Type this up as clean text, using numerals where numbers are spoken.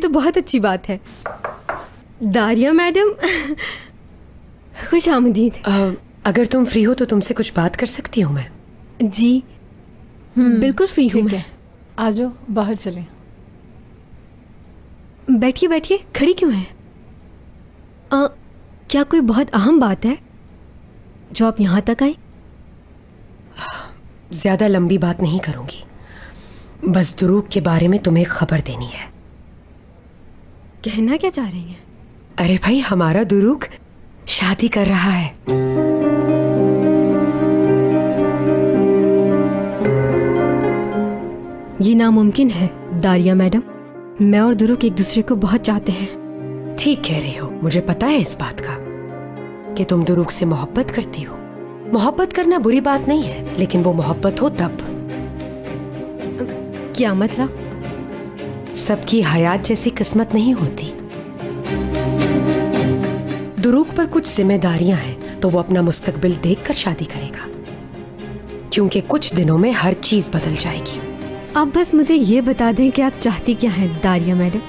तो बहुत अच्छी बात है। दारिया मैडम, खुश आमदीद। अगर तुम फ्री हो तो तुमसे कुछ बात कर सकती हूँ मैं? जी बिल्कुल फ्री हूँ ठीक मैं। है, आ जाओ, बाहर चलें। बैठिए बैठिए, खड़ी क्यों है? क्या कोई बहुत अहम बात है जो आप यहाँ तक आई? ज्यादा लंबी बात नहीं करूंगी, बस दुरूग के बारे में तुम्हें खबर देनी है। कहना क्या चाह रही हैं? अरे भाई, हमारा दुरूग शादी कर रहा है। ये नामुमकिन है दारिया मैडम। मैं और दुरूग एक दूसरे को बहुत चाहते हैं। ठीक कह रही हो, मुझे पता है इस बात का कि तुम दुरूग से मोहब्बत करती हो। मोहब्बत करना बुरी बात नहीं है, लेकिन वो मोहब्बत हो तब। क्या मतलब? सबकी हयात जैसी किस्मत नहीं होती। दुरूग पर कुछ जिम्मेदारियां हैं, तो वो अपना मुस्तकबिल देखकर शादी करेगा, क्योंकि कुछ दिनों में हर चीज बदल जाएगी। आप बस मुझे ये बता दें कि आप चाहती क्या हैं दारिया मैडम।